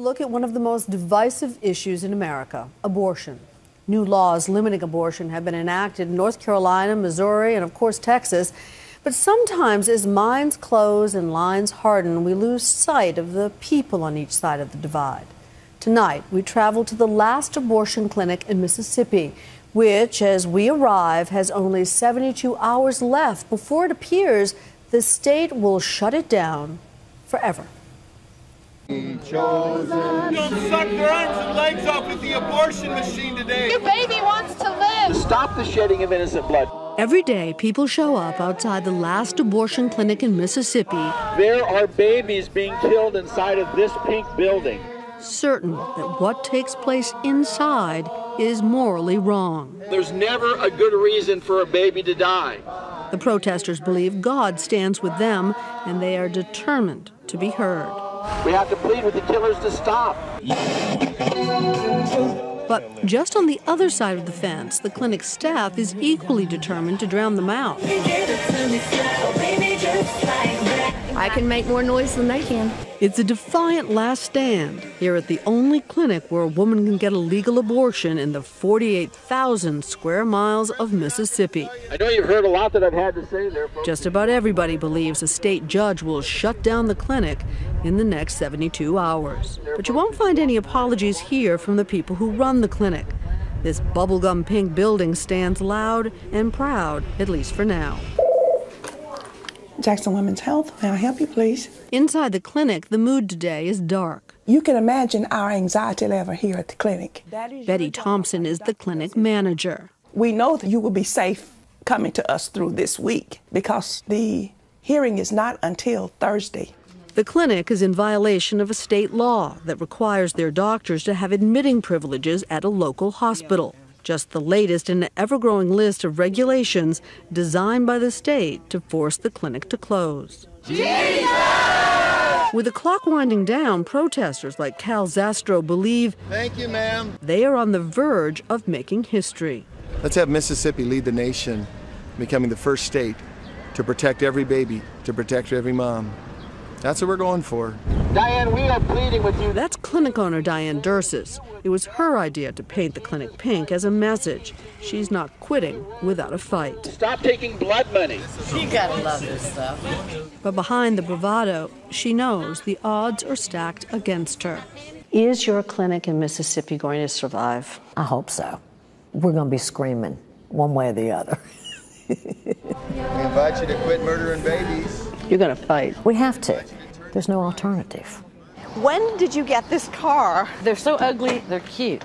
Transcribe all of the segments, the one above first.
look at one of the most divisive issues in America, abortion. New laws limiting abortion have been enacted in North Carolina, Missouri, and of course Texas. But sometimes as minds close and lines harden, we lose sight of the people on each side of the divide. Tonight, we travel to the last abortion clinic in Mississippi, which, as we arrive, has only 72 hours left before it appears the state will shut it down forever. You'll suck their arms and legs off with the abortion machine today. Your baby wants to live. Stop the shedding of innocent blood. Every day, people show up outside the last abortion clinic in Mississippi. There are babies being killed inside of this pink building. Certain that what takes place inside is morally wrong. There's never a good reason for a baby to die. The protesters believe God stands with them, and they are determined to be heard. We have to plead with the killers to stop. But just on the other side of the fence, the clinic staff is equally determined to drown them out. I can make more noise than they can. It's a defiant last stand here at the only clinic where a woman can get a legal abortion in the 48,000 square miles of Mississippi. I know you've heard a lot that I've had to say there, folks. Just about everybody believes a state judge will shut down the clinic in the next 72 hours. But you won't find any apologies here from the people who run the clinic. This bubblegum pink building stands loud and proud, at least for now. Jackson Women's Health, may I help you, please? Inside the clinic, the mood today is dark. You can imagine our anxiety level here at the clinic. Betty Thompson is the clinic manager. We know that you will be safe coming to us through this week because the hearing is not until Thursday. The clinic is in violation of a state law that requires their doctors to have admitting privileges at a local hospital. Just the latest in an ever-growing list of regulations designed by the state to force the clinic to close. Jesus! With the clock winding down, protesters like Cal Zastro believe Thank you, ma'am. They are on the verge of making history. Let's have Mississippi lead the nation, becoming the first state to protect every baby, to protect every mom. That's what we're going for. Diane, we are pleading with you. That's clinic owner Diane Dursis. It was her idea to paint the clinic pink as a message. She's not quitting without a fight. Stop taking blood money. You gotta love this stuff. But behind the bravado, she knows the odds are stacked against her. Is your clinic in Mississippi going to survive? I hope so. We're gonna be screaming one way or the other. We invite you to quit murdering babies. You're going to fight. We have to. There's no alternative. When did you get this car? They're so ugly, they're cute.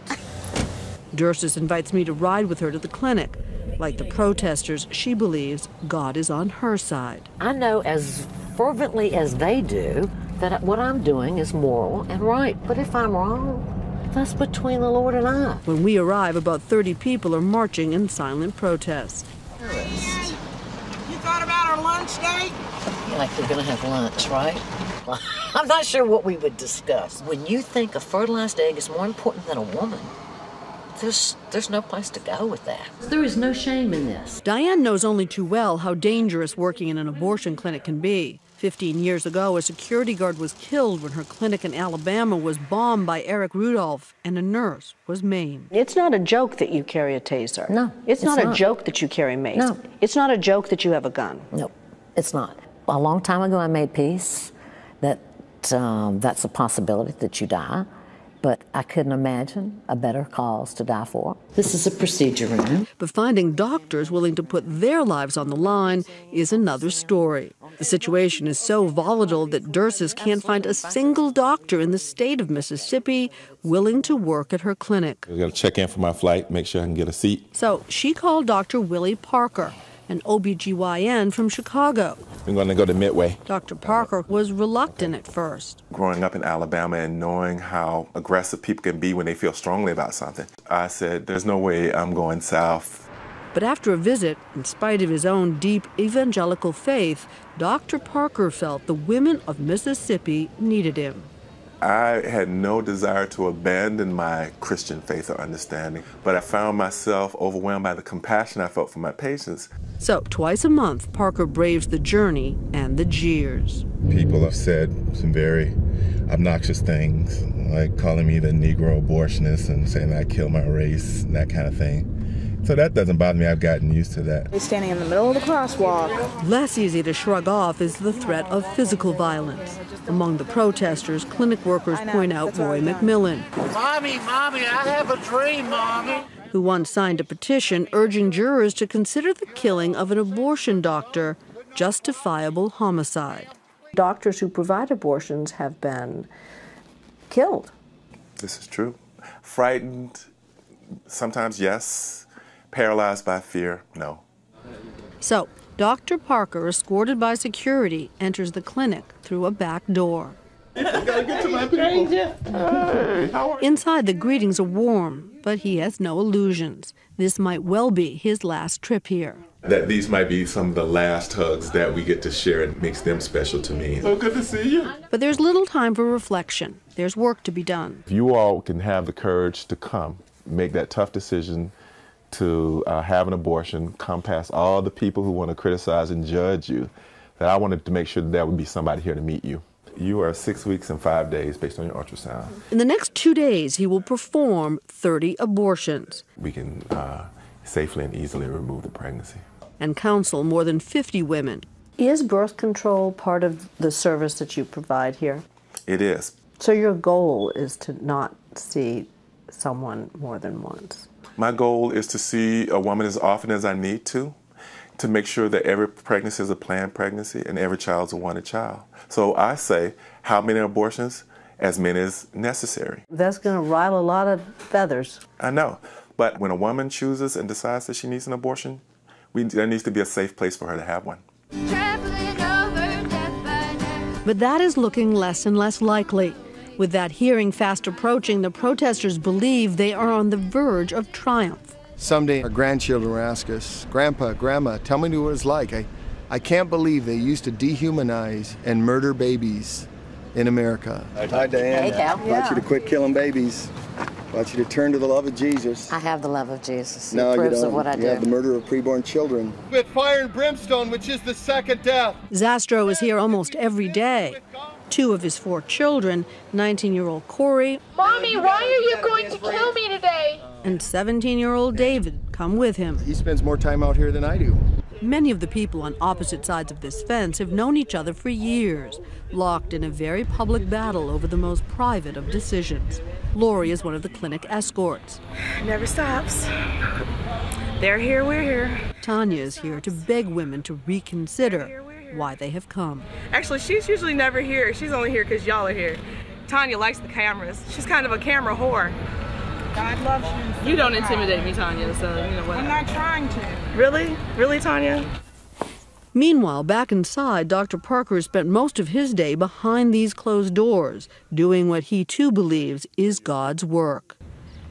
Dursis invites me to ride with her to the clinic. Like the protesters, she believes God is on her side. I know as fervently as they do that what I'm doing is moral and right. But if I'm wrong, that's between the Lord and I. When we arrive, about 30 people are marching in silent protest. You thought about our lunch date? Like we're gonna have lunch, right? Well, I'm not sure what we would discuss. When you think a fertilized egg is more important than a woman, there's no place to go with that. There is no shame in this. Diane knows only too well how dangerous working in an abortion clinic can be. 15 years ago, a security guard was killed when her clinic in Alabama was bombed by Eric Rudolph, and a nurse was maimed. It's not a joke that you carry a taser. No, It's not a joke that you carry mace. No. It's not a joke that you have a gun. No, it's not. A long time ago, I made peace that that's a possibility that you die, but I couldn't imagine a better cause to die for. This is a procedure room. But finding doctors willing to put their lives on the line is another story. The situation is so volatile that Dursis can't find a single doctor in the state of Mississippi willing to work at her clinic. I got to check in for my flight, make sure I can get a seat. So she called Dr. Willie Parker, an OBGYN from Chicago. I'm going to go to Midway. Dr. Parker was reluctant at first. Growing up in Alabama and knowing how aggressive people can be when they feel strongly about something, I said, there's no way I'm going south. But after a visit, in spite of his own deep evangelical faith, Dr. Parker felt the women of Mississippi needed him. I had no desire to abandon my Christian faith or understanding, but I found myself overwhelmed by the compassion I felt for my patients. So twice a month, Parker braves the journey and the jeers. People have said some very obnoxious things, like calling me the Negro abortionist and saying I kill my race and that kind of thing. So that doesn't bother me. I've gotten used to that. He's standing in the middle of the crosswalk. Less easy to shrug off is the threat of physical violence. Among the protesters, clinic workers point out Roy McMillan, Mommy, I have a dream, Mommy. who once signed a petition urging jurors to consider the killing of an abortion doctor justifiable homicide. Doctors who provide abortions have been killed. This is true. Frightened, sometimes yes. Paralyzed by fear, no. So, Dr. Parker, escorted by security, enters the clinic through a back door. Inside, the greetings are warm, but he has no illusions. This might well be his last trip here. That these might be some of the last hugs that we get to share. It makes them special to me. So good to see you. But there's little time for reflection. There's work to be done. If you all can have the courage to come, make that tough decision to have an abortion, come past all the people who want to criticize and judge you, that I wanted to make sure that there would be somebody here to meet you. You are 6 weeks and 5 days based on your ultrasound. In the next 2 days, he will perform 30 abortions. We can safely and easily remove the pregnancy. And counsel more than 50 women. Is birth control part of the service that you provide here? It is. So your goal is to not see someone more than once? My goal is to see a woman as often as I need to make sure that every pregnancy is a planned pregnancy and every child is a wanted child. So I say, how many abortions? As many as necessary. That's going to rile a lot of feathers. I know. But when a woman chooses and decides that she needs an abortion, there needs to be a safe place for her to have one. But that is looking less and less likely. With that hearing fast approaching, the protesters believe they are on the verge of triumph. Someday our grandchildren will ask us, Grandpa, Grandma, tell me what it's like. I can't believe they used to dehumanize and murder babies in America. Hi, Diane. Hey, Cal. I want you to quit killing babies. I want you to turn to the love of Jesus. I have the love of Jesus. No, He you approves don't. of what I do. You have the murder of preborn children. With fire and brimstone, which is the second death. Zastro is here almost every day. 2 of his 4 children, 19-year-old Corey. Mommy, why are you going to kill me today? And 17-year-old David come with him. He spends more time out here than I do. Many of the people on opposite sides of this fence have known each other for years, locked in a very public battle over the most private of decisions. Lori is one of the clinic escorts. Never stops. They're here, we're here. Tanya is here to beg women to reconsider why they have come. Actually, she's usually never here. She's only here because y'all are here. Tanya likes the cameras. She's kind of a camera whore. God loves you. You don't intimidate me, Tanya, so you know what. I'm not trying to. Really? Really, Tanya? Meanwhile, back inside, Dr. Parker spent most of his day behind these closed doors, doing what he too believes is God's work.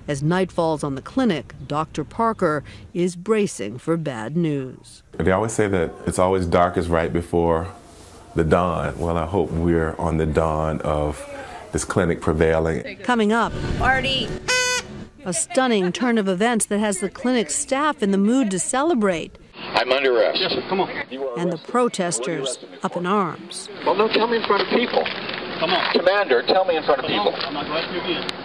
As night falls on the clinic, Dr. Parker is bracing for bad news. They always say that it's always darkest right before the dawn. Well, I hope we're on the dawn of this clinic prevailing. Coming up, Party. a stunning turn of events that has the clinic's staff in the mood to celebrate. I'm under arrest. Yes, sir, come on. And the protesters up in arms. Well, no, tell me in front of people. Come on. Commander, tell me in front of Come people. on. I'm not going to ask you again.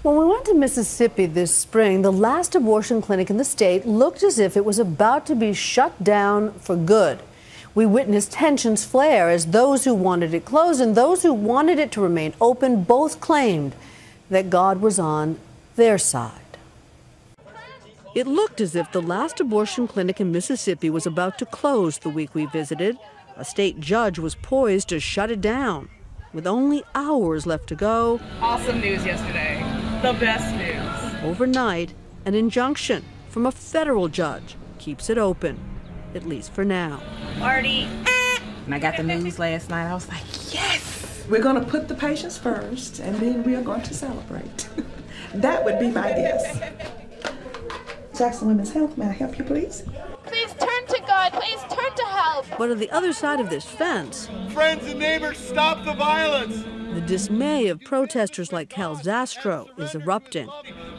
When we went to Mississippi this spring, the last abortion clinic in the state looked as if it was about to be shut down for good. We witnessed tensions flare as those who wanted it closed and those who wanted it to remain open both claimed that God was on their side. It looked as if the last abortion clinic in Mississippi was about to close the week we visited. A state judge was poised to shut it down. With only hours left to go, Awesome news yesterday. The best news. Overnight, an injunction from a federal judge keeps it open, at least for now. Party. And I got the news last night. I was like, yes! We're going to put the patients first, and then we are going to celebrate. That would be my guess. Jackson Women's Health, may I help you, please? Please turn to God. Please turn to help. But on the other side of this fence, Friends and neighbors, stop the violence. The dismay of protesters like Cal Zastro is erupting.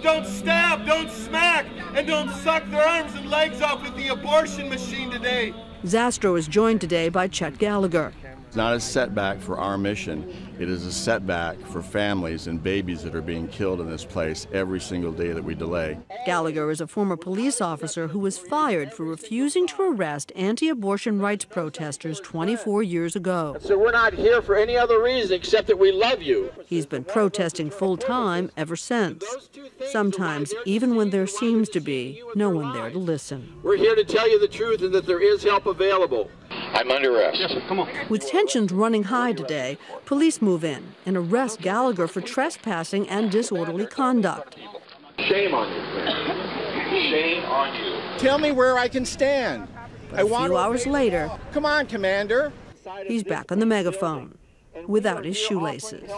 Don't stab, don't smack, and don't suck their arms and legs off with the abortion machine today. Zastro is joined today by Chet Gallagher. It's not a setback for our mission. It is a setback for families and babies that are being killed in this place every single day that we delay. Gallagher is a former police officer who was fired for refusing to arrest anti-abortion rights protesters 24 years ago. So we're not here for any other reason except that we love you. He's been protesting full-time ever since. Sometimes, even when there seems to be no one there to listen. We're here to tell you the truth and that there is help available. I'm under arrest. Yes, sir. Come on. With tensions running high today, police move in and arrest Gallagher for trespassing and disorderly conduct. Shame on you, man. Shame on you. Tell me where I can stand. But a few hours later, come on, Commander. He's back on the megaphone without his shoelaces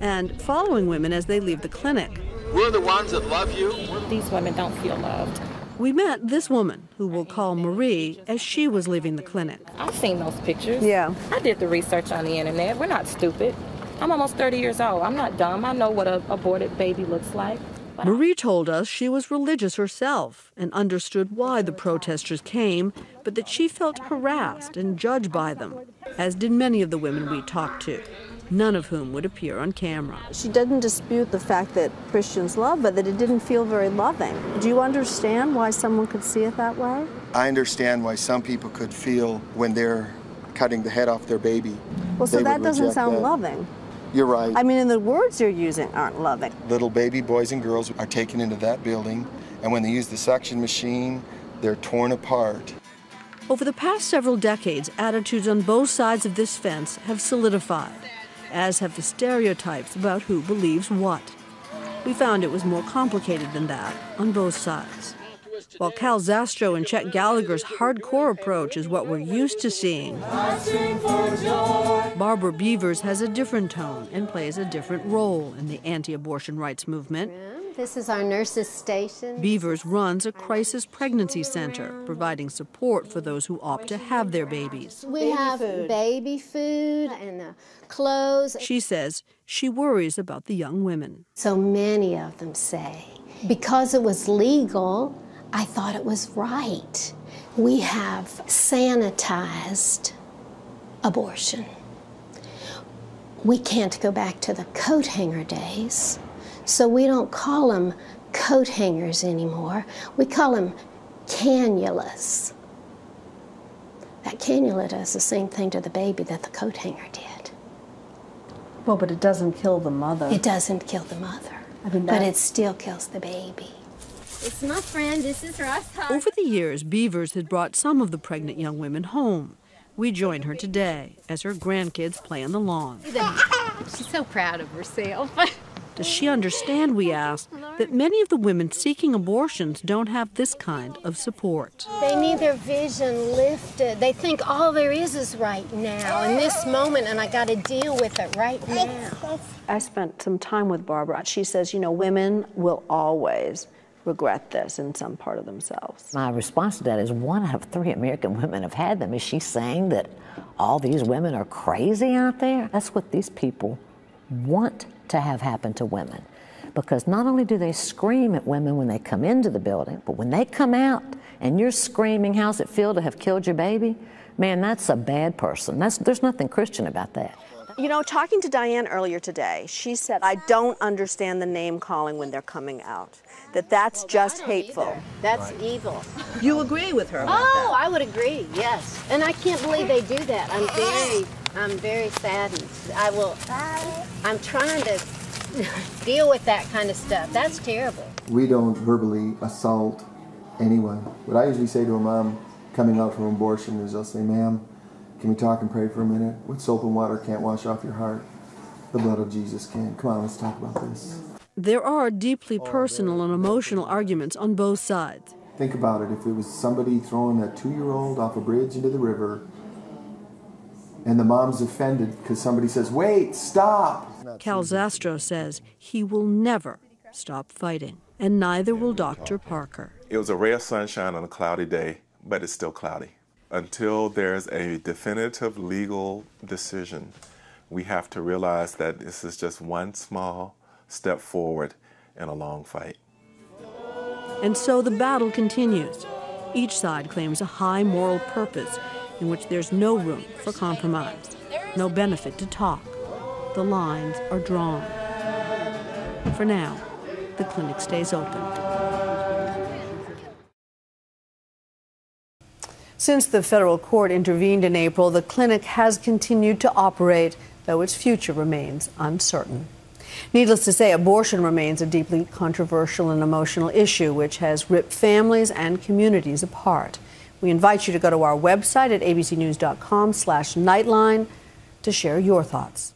and following women as they leave the clinic. We're the ones that love you. These women don't feel loved. We met this woman, who we'll call Marie, as she was leaving the clinic. I've seen those pictures. Yeah. I did the research on the internet. We're not stupid. I'm almost 30 years old. I'm not dumb. I know what an aborted baby looks like. Marie told us she was religious herself and understood why the protesters came, but that she felt harassed and judged by them, as did many of the women we talked to, none of whom would appear on camera. She didn't dispute the fact that Christians love, but that it didn't feel very loving. Do you understand why someone could see it that way? I understand why some people could feel when they're cutting the head off their baby. Well, so that doesn't sound loving. You're right. I mean, and the words you're using aren't loving. Little baby boys and girls are taken into that building, and when they use the suction machine, they're torn apart. Over the past several decades, attitudes on both sides of this fence have solidified, as have the stereotypes about who believes what. We found it was more complicated than that on both sides. While Cal Zastro and Chet Gallagher's hardcore approach is what we're used to seeing, Barbara Beavers has a different tone and plays a different role in the anti-abortion rights movement. This is our nurses' station. Beavers runs a crisis pregnancy center, providing support for those who opt to have their babies. We have baby food and clothes. She says she worries about the young women. So many of them say, because it was legal, I thought it was right. We have sanitized abortion. We can't go back to the coat hanger days, so we don't call them coat hangers anymore. We call them cannulas. That cannula does the same thing to the baby that the coat hanger did. Well, but it doesn't kill the mother. It doesn't kill the mother, but it still kills the baby. It's my friend, this is Ross. Over the years, Beavers had brought some of the pregnant young women home. We join her today as her grandkids play on the lawn. She's so proud of herself. Does she understand, we asked, that many of the women seeking abortions don't have this kind of support? They need their vision lifted. They think all there is right now, in this moment, and I got to deal with it right now. I spent some time with Barbara. She says, you know, women will always regret this in some part of themselves. My response to that is 1 out of 3 American women have had them. Is she saying that all these women are crazy out there? That's what these people want to have happen to women. Because not only do they scream at women when they come into the building, but when they come out and you're screaming, how's it feel to have killed your baby? Man, that's a bad person. There's nothing Christian about that. You know, talking to Diane earlier today, she said, I don't understand the name calling when they're coming out, that's just hateful. That's evil. You agree with her about that? I would agree, yes. And I can't believe they do that. I'm very saddened. I'm trying to deal with that kind of stuff. That's terrible. We don't verbally assault anyone. What I usually say to a mom coming out from abortion is I'll say, ma'am, can we talk and pray for a minute? What soap and water can't wash off your heart, the blood of Jesus can. Come on, let's talk about this. There are deeply personal and emotional arguments on both sides. Think about it. If it was somebody throwing a 2-year-old off a bridge into the river and the mom's offended because somebody says, wait, stop. Cal Zastro says he will never stop fighting, and neither will Dr. Parker. It was a ray of sunshine on a cloudy day, but it's still cloudy. Until there's a definitive legal decision, we have to realize that this is just one small step forward in a long fight. And so the battle continues. Each side claims a high moral purpose in which there's no room for compromise, no benefit to talk. The lines are drawn. For now, the clinic stays open. Since the federal court intervened in April, the clinic has continued to operate, though its future remains uncertain. Needless to say, abortion remains a deeply controversial and emotional issue which has ripped families and communities apart. We invite you to go to our website at abcnews.com/nightline to share your thoughts.